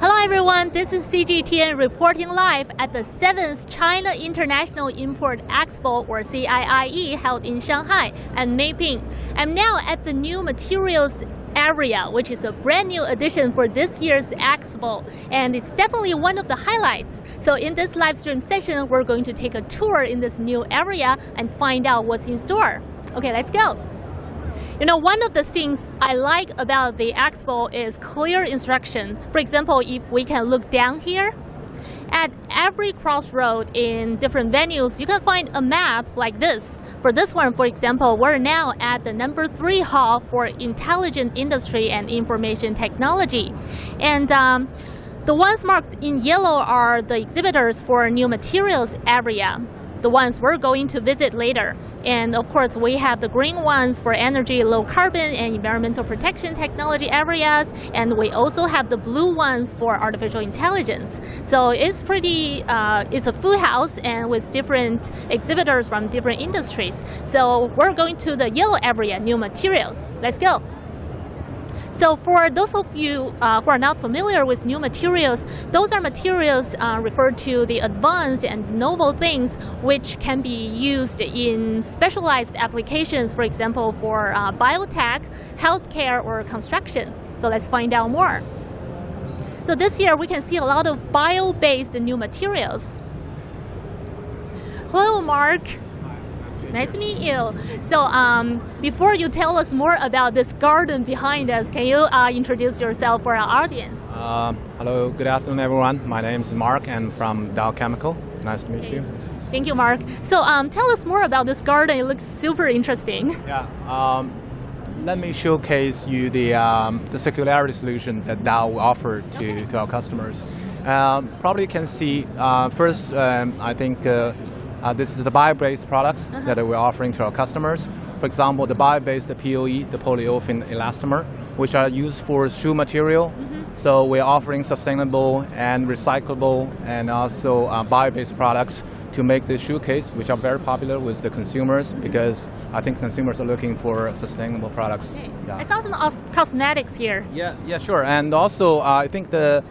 Hello everyone, this is CGTN reporting live at the 7th China International Import Expo, or CIIE, held in Shanghai and Beijing. I'm now at the new materials area, which is a brand new addition for this year's expo, and it's definitely one of the highlights. So in this live stream session, we're going to take a tour in this new area and find out what's in store. Okay, let's go. You know, one of the things I like about the expo is clear instruction. For example, if we can look down here, at every crossroad in different venues, you can find a map like this. For this one, for example, we're now at the number 3 hall for Intelligent Industry and Information Technology. And the ones marked in yellow are the exhibitors for new materials area, the ones we're going to visit later. And of course, we have the green ones for energy, low carbon, and environmental protection technology areas. And we also have the blue ones for artificial intelligence. So it's pretty, it's a full house and with different exhibitors from different industries. So we're going to the yellow area, new materials. Let's go. So for those of you who are not familiar with new materials, those are materials referred to the advanced and novel things which can be used in specialized applications, for example, for biotech, healthcare, or construction. So let's find out more. So this year we can see a lot of bio-based new materials. Hello, Mark. Nice to meet you. So before you tell us more about this garden behind us, can you introduce yourself for our audience? Hello, good afternoon everyone. My name is Mark and from Dow Chemical. Nice to meet you. Thank you, Mark. So tell us more about this garden. It looks super interesting. Yeah. Let me showcase you the circularity solution that Dow will offer to our customers. Probably you can see first, I think this is the bio-based products that we're offering to our customers. For example, the bio-based POE, the polyolefin elastomer, which are used for shoe material. So we're offering sustainable and recyclable and also bio-based products to make the shoe case, which are very popular with the consumers because I think consumers are looking for sustainable products. Okay. Yeah. I saw some cosmetics here. Yeah, sure. And also, I think the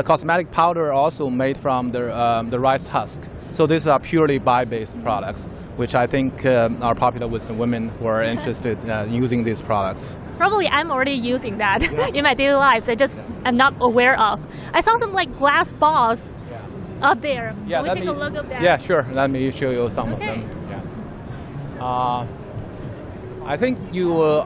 cosmetic powder are also made from the rice husk. So these are purely bio-based products, which I think are popular with the women who are interested in using these products. Probably I'm already using that in my daily lives. I just am not aware of. I saw some like glass balls up there. Yeah, Can we take a look at that? Yeah, sure. Let me show you some of them. Yeah. I think you will,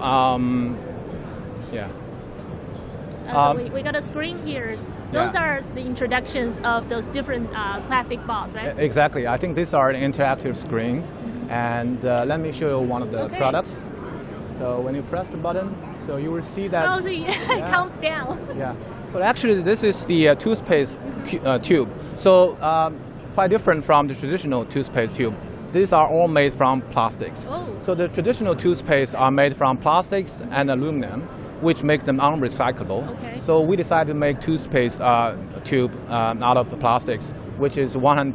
we got a screen here. Those are the introductions of those different plastic balls, right? Exactly. I think these are an interactive screen. And let me show you one of the products. So when you press the button, so you will see that... Oh, it counts down. Yeah. So actually, this is the toothpaste tube. So quite different from the traditional toothpaste tube. These are all made from plastics. Oh. So the traditional toothpaste are made from plastics and aluminum, which makes them unrecyclable. Okay. So we decided to make toothpaste tube out of the plastics, which is 100%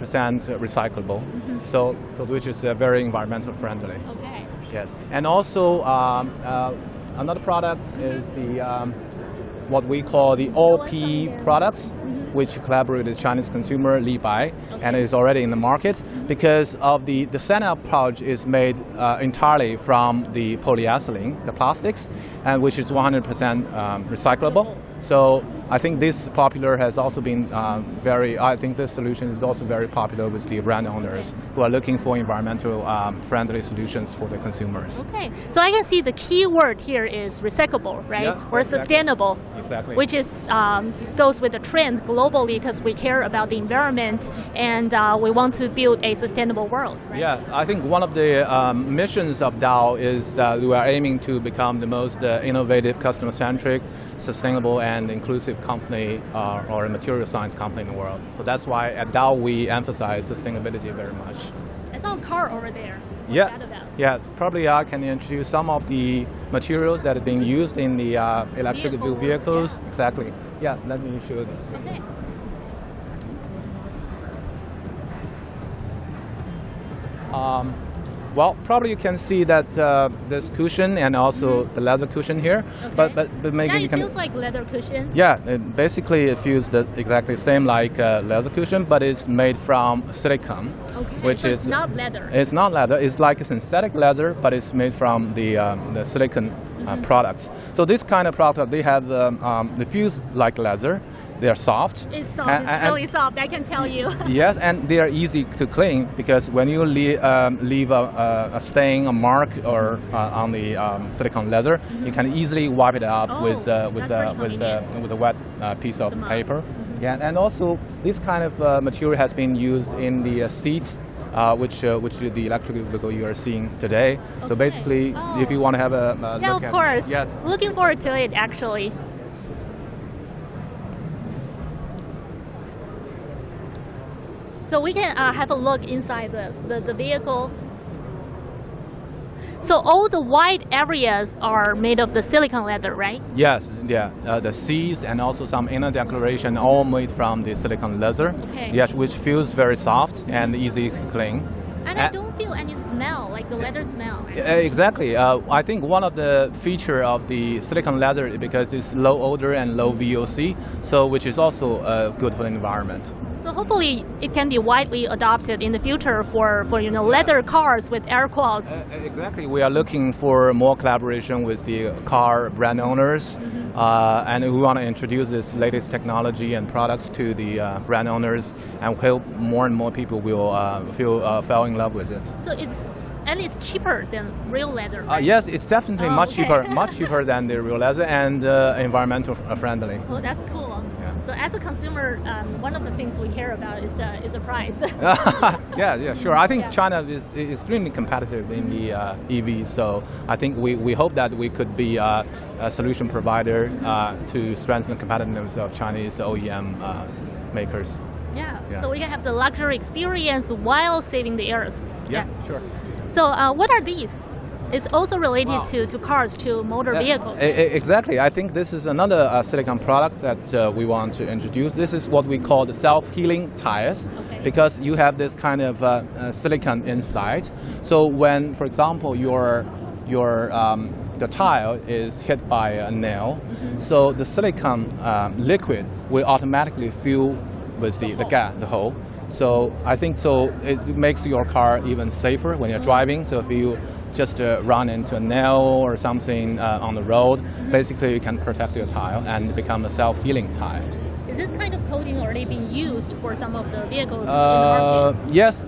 recyclable. So which is very environmental friendly. Okay. Yes. And also another product is the what we call the OP products, which collaborate with Chinese consumer Li Bai, and is already in the market because of the stand-up pouch is made entirely from the polyethylene, the plastics, and which is 100% recyclable. So I think this popular has also been I think this solution is also very popular with the brand owners who are looking for environmental friendly solutions for the consumers. Okay, so I can see the key word here is recyclable, right? Yeah, or exactly. Sustainable. Exactly. Which is goes with the trend globally because we care about the environment and we want to build a sustainable world. Right? Yes, I think one of the missions of Dow is we are aiming to become the most innovative, customer-centric, sustainable and inclusive company or a material science company in the world. So that's why at Dow we emphasize sustainability very much. I saw a car over there. Yeah. Probably I can introduce some of the materials that are being used in the electric vehicles. Yeah. Exactly. Yeah, let me show you. Okay. Well, probably you can see that this cushion and also the leather cushion here, Okay. but maybe Yeah, you it can. feels like leather cushion. Yeah, basically it feels exactly the same like leather cushion, but it's made from silicone, Okay. which so is it's not leather. It's not leather. It's like a synthetic leather, but it's made from the silicone products. So this kind of product, they have they feel like leather. They are soft. It's soft. It's really soft. I can tell you. Yes, and they are easy to clean because when you leave a stain, a mark, or on the silicone leather, you can easily wipe it out with a wet piece of paper. Yeah, and also this kind of material has been used in the seats. Which the electric vehicle you are seeing today. Okay. So basically, if you want to have a yeah, look of course. at, yes. Looking forward to it actually. So we can have a look inside the vehicle. So all the white areas are made of the silicone leather, right? Yes, yeah. The seats and also some inner decoration all made from the silicone leather. Okay. Yes, which feels very soft and easy to clean. And I don't feel any smell, like the leather smell. Right? Exactly. I think one of the feature of the silicone leather is because it's low odor and low VOC, so which is also good for the environment. So hopefully it can be widely adopted in the future for leather cars with air quality. Exactly. We are looking for more collaboration with the car brand owners, and we want to introduce this latest technology and products to the brand owners, and hope more and more people will fall in love with it. So it's cheaper than real leather, right? Yes, it's definitely much okay. cheaper than the real leather and environmental friendly. Oh, that's cool. So as a consumer, one of the things we care about is the price. Yeah, sure. I think China is extremely competitive in the EV, so I think we hope that we could be a solution provider to strengthen the competitiveness of Chinese OEM makers. Yeah, so we can have the luxury experience while saving the earth. Yeah, sure. So what are these? It's also related to cars, to motor vehicles. Exactly. I think this is another silicone product that we want to introduce. This is what we call the self-healing tires, because you have this kind of silicone inside. So when, for example, the tire is hit by a nail, so the silicone liquid will automatically fill with the hole. So I think it makes your car even safer when you're driving. So if you just run into a nail or something on the road, basically you can protect your tire and become a self-healing tire. Is this kind of coating already being used for some of the vehicles in the market? Yes,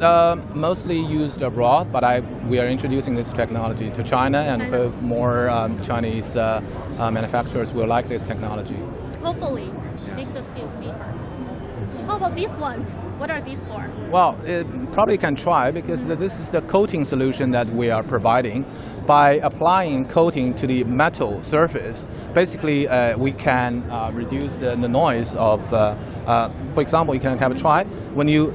mostly used abroad, but we are introducing this technology to China, and hope more Chinese manufacturers will like this technology. Hopefully, makes us feel safer. How about these ones? What are these for? Well, probably can try, because this is the coating solution that we are providing. By applying coating to the metal surface, basically we can reduce the noise of, for example, you can have a try. When you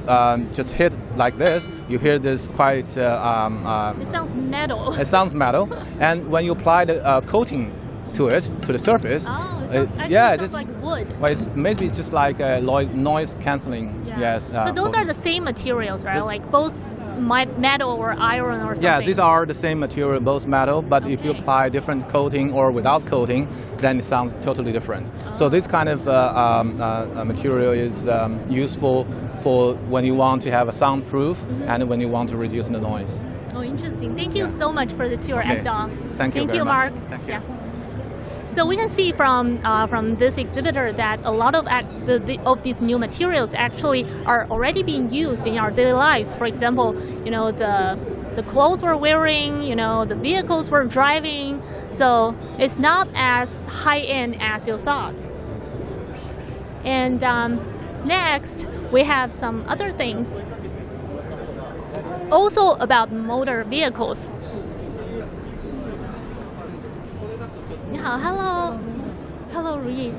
just hit like this, you hear this quite... it sounds metal. It sounds metal. And when you apply the coating to the surface, it sounds like wood. Well, it's maybe just like noise cancelling. Yeah. Yes. But those are the same materials, right? Like both metal or iron or something. Yeah, these are the same material, both metal, but if you apply different coating or without coating, then it sounds totally different. So this kind of material is useful for when you want to have a soundproof and when you want to reduce the noise. Oh, interesting. Thank you so much for the tour, Abdong. Thank you very much. Mark. Thank you. Yeah. So we can see from this exhibitor that a lot of these new materials actually are already being used in our daily lives. For example, the clothes we're wearing, the vehicles we're driving. So it's not as high-end as you thought. And next, we have some other things. It's also about motor vehicles. 你好 ，Hello， 如意。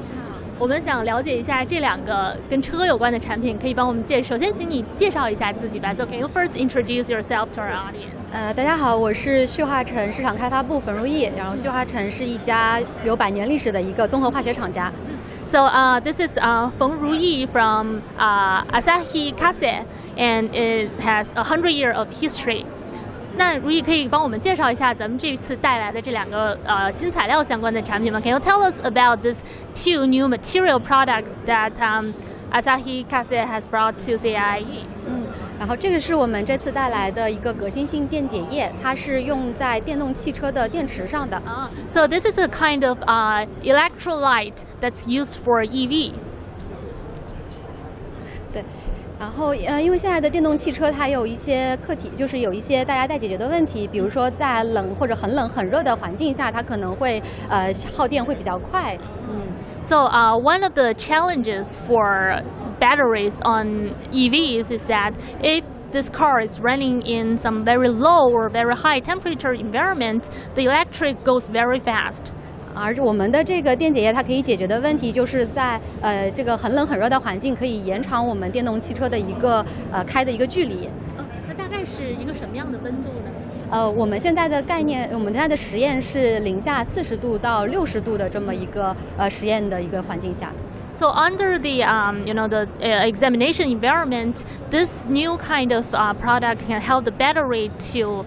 我们想了解一下这两个跟车有关的产品，可以帮我们首先请你介绍一下自己吧。So can you first introduce yourself to our audience? 大家好，我是旭化成市场开发部冯如意。然后旭化成是一家有100年历史的一个综合化学厂家。So this is Feng Ruyi from Asahi Kase, and it has 100 years of history. 那如意可以帮我们介绍一下咱们这次带来的这两个新材料相关的产品吗？ Can you tell us about these two new material products that Asahi Kasei has brought to CIIE? 然后这个是我们这次带来的一个革新性电解液，它是用在电动汽车的电池上的。So this is a kind of electrolyte that's used for EV. 对。然后因为现在的电动汽车它有一些课题，就是有一些大家待解决的问题，比如说在冷或者很冷很热的环境下，它可能会耗电会比较快。So one of the challenges for batteries on EVs is that if this car is running in some very low or very high temperature environment, the electric goes very fast. 而我们的这个电解液，它可以解决的问题就是在这个很冷很热的环境，可以延长我们电动汽车的一个开的一个距离。那大概是一个什么样的温度呢？我们现在的概念，我们现在的实验是零下40度到60度的这么一个实验的一个环境下。So under the the examination environment, this new kind of product can help the battery to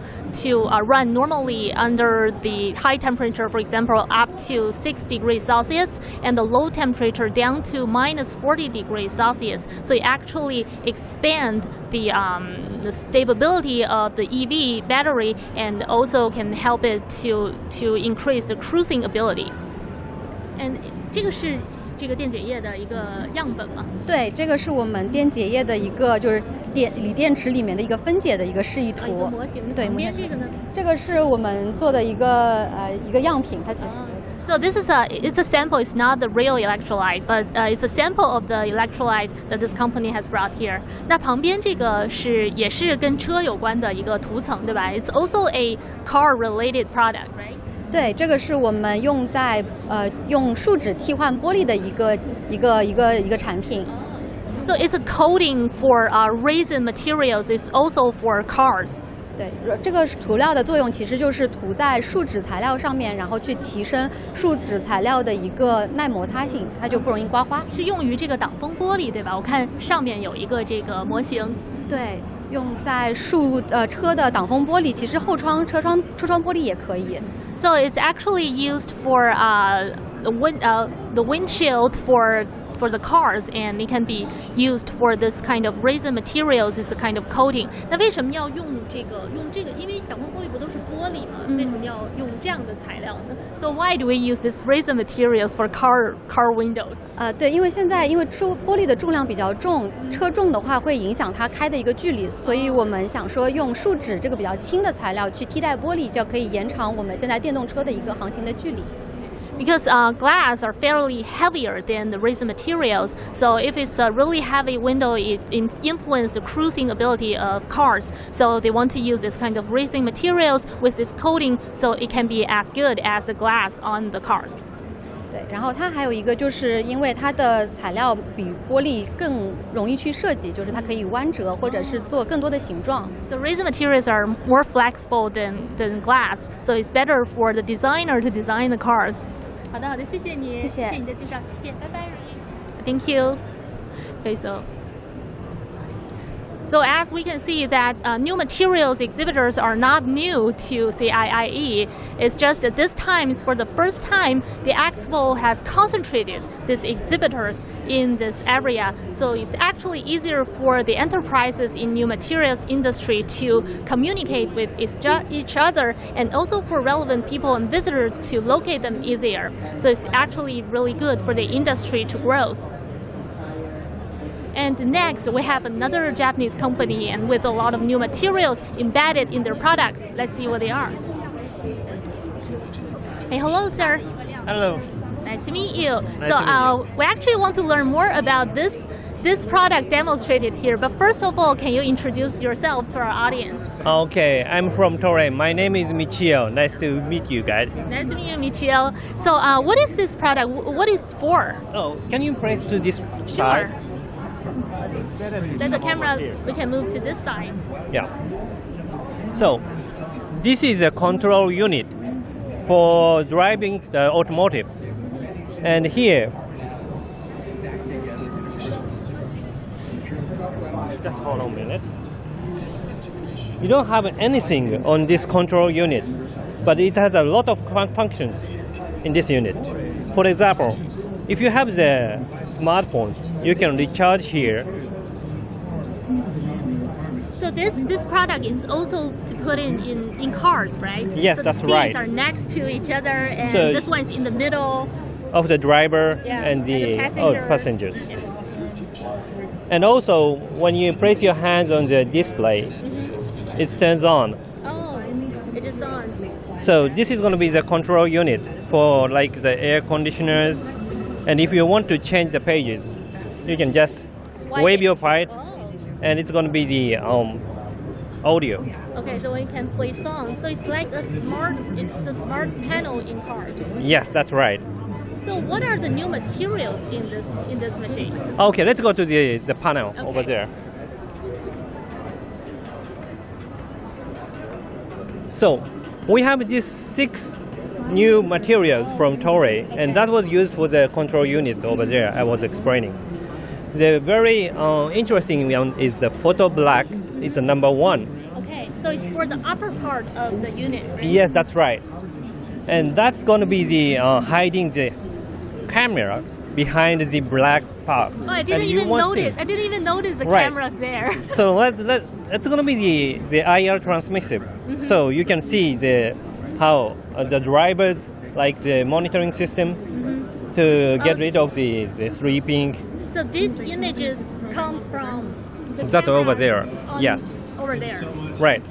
run normally under the high temperature, for example, up to 6 degrees Celsius, and the low temperature down to minus 40 degrees Celsius. So it actually expand the stability of the EV battery, and also can help it to increase the cruising ability. And 这个是这个电解液的一个样本吗？对，这个是我们电解液的一个就是锂电池里面的一个分解的一个示意图。一个模型。对，旁边这个呢？这个是我们做的一个样品，它其实。So this is it's a sample. It's not the real electrolyte, but it's a sample of the electrolyte that this company has brought here. 那旁边这个也是跟车有关的一个涂层，对吧？It's also a car-related product, right? 对，这个是我们用在用树脂替换玻璃的一个产品。So it's a coating for resin materials. It's also for cars. 对，这个涂料的作用其实就是涂在树脂材料上面，然后去提升树脂材料的一个耐摩擦性，它就不容易刮花。是用于这个挡风玻璃，对吧？我看上面有一个这个模型。对。用在车的挡风玻璃，其实后窗、车窗玻璃也可以。So it's actually used for the windshield for the cars, and it can be used for this kind of resin materials. It's a kind of coating. 那为什么要用这个？因为挡风玻璃不都是玻璃吗？为什么要用这样的材料呢？ So why do we use this resin materials for car windows? 对，因为现在玻璃的重量比较重，车重的话会影响它开的一个距离，所以我们想说用树脂这个比较轻的材料去替代玻璃，就可以延长我们现在电动车的一个航行的距离。Because glass are fairly heavier than the resin materials, so if it's a really heavy window, it influences the cruising ability of cars. So they want to use this kind of resin materials with this coating, so it can be as good as the glass on the cars. 对，然后它还有一个就是因为它的材料比玻璃更容易去设计，就是它可以弯折或者是做更多的形状。So resin materials are more flexible than glass, so it's better for the designer to design the cars. 好的，谢谢你，谢谢你的介绍，谢谢，拜拜，Thank you. Okay, So as we can see that new materials exhibitors are not new to CIIE. It's just that this time, it's for the first time, the expo has concentrated these exhibitors in this area. So it's actually easier for the enterprises in new materials industry to communicate with each other, and also for relevant people and visitors to locate them easier. So it's actually really good for the industry to grow. And next, we have another Japanese company, and with a lot of new materials embedded in their products. Let's see what they are. Hey, hello, sir. Hello. Nice to meet you. Nice to meet you. We actually want to learn more about this product demonstrated here. But first of all, can you introduce yourself to our audience? Okay, I'm from Torre. My name is Michio. Nice to meet you guys. Nice to meet you, Michio. So what is this product? What is it for? Oh, can you press to this side? Sure. Let the camera, we can move to this side. Yeah. So, this is a control unit for driving the automotives. And here, just hold on a minute. you don't have anything on this control unit, but it has a lot of functions in this unit. For example, if you have the smartphone, you can recharge here. So this product is also to put in cars, right? Yes, so that's the right. seats are next to each other, and So this one's in the middle. Of the driver and the passengers. Yeah. And also, when you place your hands on the display, it turns on. Oh, it is on. So this is going to be the control unit for like the air conditioners. And if you want to change the pages, you can just Swipe wave it. your fight, Oh. and it's going to be the audio. Okay, so we can play songs. So it's like a smart panel in cars. Yes, that's right. So what are the new materials in this machine? Okay, let's go to the panel over Okay. there. So we have these 6 new materials from Toray, and that was used for the control unit over there I was explaining. The very interesting one is the photo black. It's the number 1. Okay, so it's for the upper part of the unit, right? Yes, that's right. And that's going to be the hiding the camera behind the black part. Oh, I didn't even notice. I didn't even notice the Right. cameras there. So it's going to be the IR transmissive. So you can see how the drivers like the monitoring system to get rid of the sleeping. So these images come from the That's over cameras there. on- Yes. Over there. Right.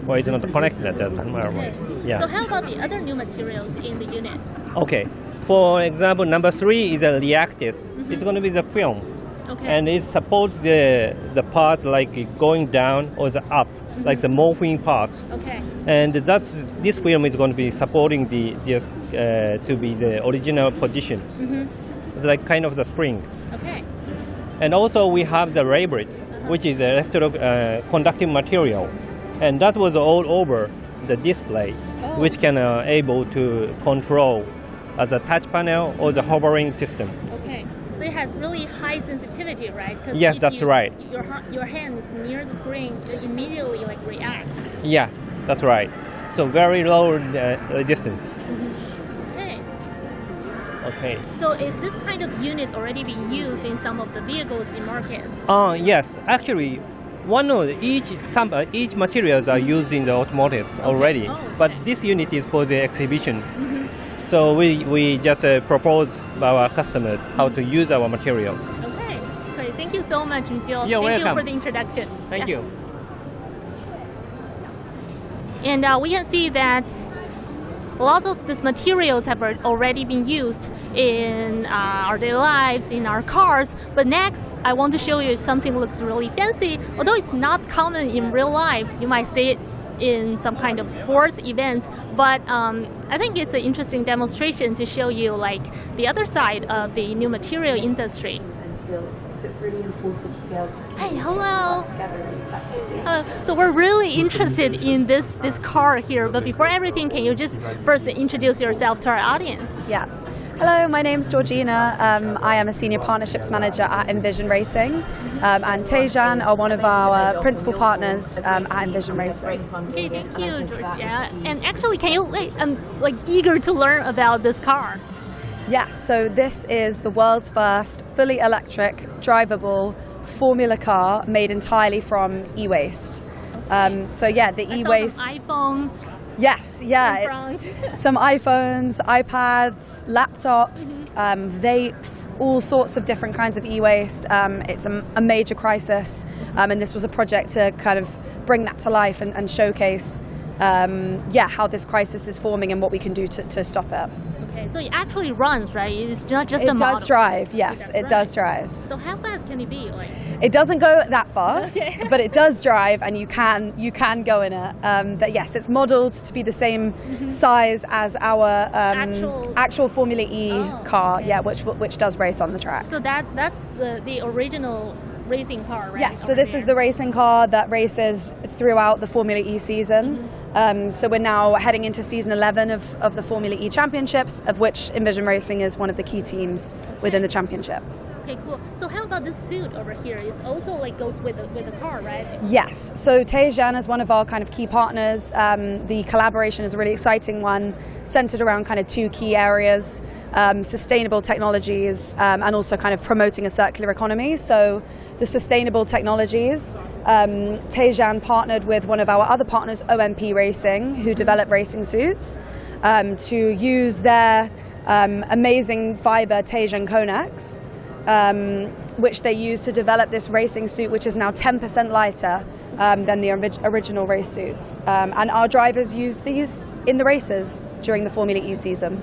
Well, it's not connected at that time. Okay. Yeah. So how about the other new materials in the unit? Okay. For example, number 3 is a reactis. It's going to be the film. Okay. And it supports the part like going down or the up, like the moving parts. Okay. And this film is going to be supporting to be the original position. It's like kind of the spring. Okay. And also we have the rubber, which is conductive material, and that was all over the display, which can able to control as a touch panel or the hovering system. Okay. So it has really high sensitivity, right? 'Cause Yes, if that's right. Your hand is near the screen, it immediately like reacts. Yeah, that's right. So very low resistance. Okay. Okay. So is this kind of unit already being used in some of the vehicles in market? Yes, actually, one of each materials are used in the automotives already, Oh, okay. but this unit is for the exhibition. So we just propose our customers how to use our materials. Okay. Okay. Thank you so much, Monsieur. You're Thank you welcome. for the introduction. Thank Yeah. you. And we can see that lots of these materials have already been used in our daily lives, in our cars. But next, I want to show you something that looks really fancy. Although it's not common in real lives, you might see it in some kind of sports events. But I think it's an interesting demonstration to show you like the other side of the new material industry. Hey, hello. So we're really interested in this car here, but before everything, can you just first introduce yourself to our audience? Yeah. Hello, my name's Georgina. I am a Senior Partnerships Manager at Envision Racing, and Tejan are one of our principal partners at Envision Racing. Okay, thank you, Georgia. And actually, can you I'm like eager to learn about this car? Yes, so this is the world's first fully electric, drivable Formula car made entirely from e-waste. So yeah, the e-waste. Some iPhones. Yes, yeah. In front. Some iPhones, iPads, laptops, vapes, all sorts of different kinds of e-waste. It's a major crisis, and this was a project to kind of bring that to life and showcase how this crisis is forming and what we can do to stop it. Okay, so it actually runs, right? It's not just a model. It does drive, yes, it does drive. So how fast can it be? Like? It doesn't go that fast, Okay. but it does drive, and you can go in it. But yes, it's modelled to be the same size as our actual Formula E car, okay. yeah, which does race on the track. So that's the original racing car, right? Yes, so this is the racing car that races throughout the Formula E season. So we're now heading into season 11 of the Formula E Championships, of which Envision Racing is one of the key teams within the championship. Okay, cool. So how about this suit over here? It's also like goes with the car, right? Yes. So Zhejiang is one of our kind of key partners. The collaboration is a really exciting one, centered around kind of two key areas: sustainable technologies and also kind of promoting a circular economy. So the sustainable technologies, Zhejiang partnered with one of our other partners, OMP Racing, who develop racing suits, to use their amazing fiber Zhejiang Conex, which they use to develop this racing suit, which is now 10% lighter than the original race suits. And our drivers use these in the races during the Formula E season.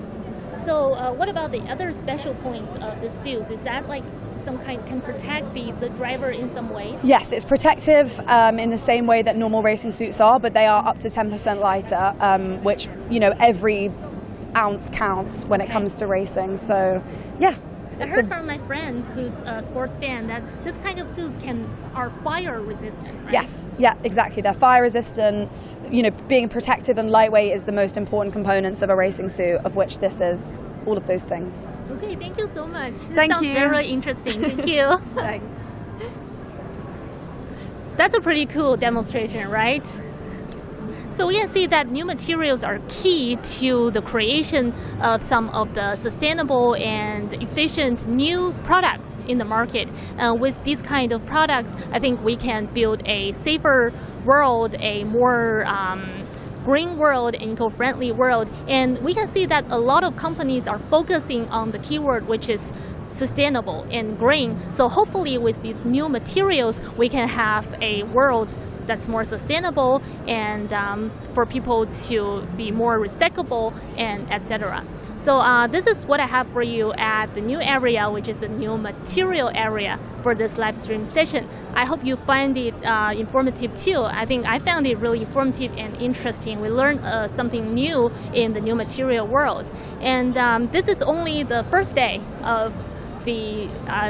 So what about the other special points of the suits? Is that like some kind can protect the driver in some ways? Yes, it's protective in the same way that normal racing suits are, but they are up to 10% lighter, which, you know, every ounce counts when it comes to racing. So, yeah. I heard from my friends who's a sports fan that this kind of suits are fire resistant, right? Yes, yeah, exactly. They're fire resistant. You know, being protective and lightweight is the most important components of a racing suit, of which this is all of those things. Okay, thank you so much. Thank sounds you. Very interesting. Thank you. Thanks. That's a pretty cool demonstration, right? So we can see that new materials are key to the creation of some of the sustainable and efficient new products in the market. With these kind of products, I think we can build a safer world, a more green world, eco-friendly world. And we can see that a lot of companies are focusing on the keyword, which is sustainable and green. So hopefully with these new materials, we can have a world that's more sustainable and for people to be more recyclable and etc. So this is what I have for you at the new area, which is the new material area for this live stream session. I hope you find it informative too. I think I found it really informative and interesting. We learned something new in the new material world. And this is only the first day of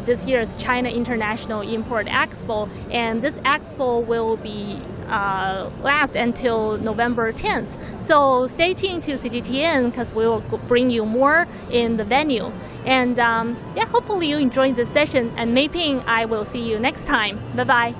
this year's China International Import Expo, and this expo will be last until November 10th. So stay tuned to CGTN because we will bring you more in the venue. And yeah, hopefully you enjoyed this session. And Meiping, I will see you next time. Bye bye.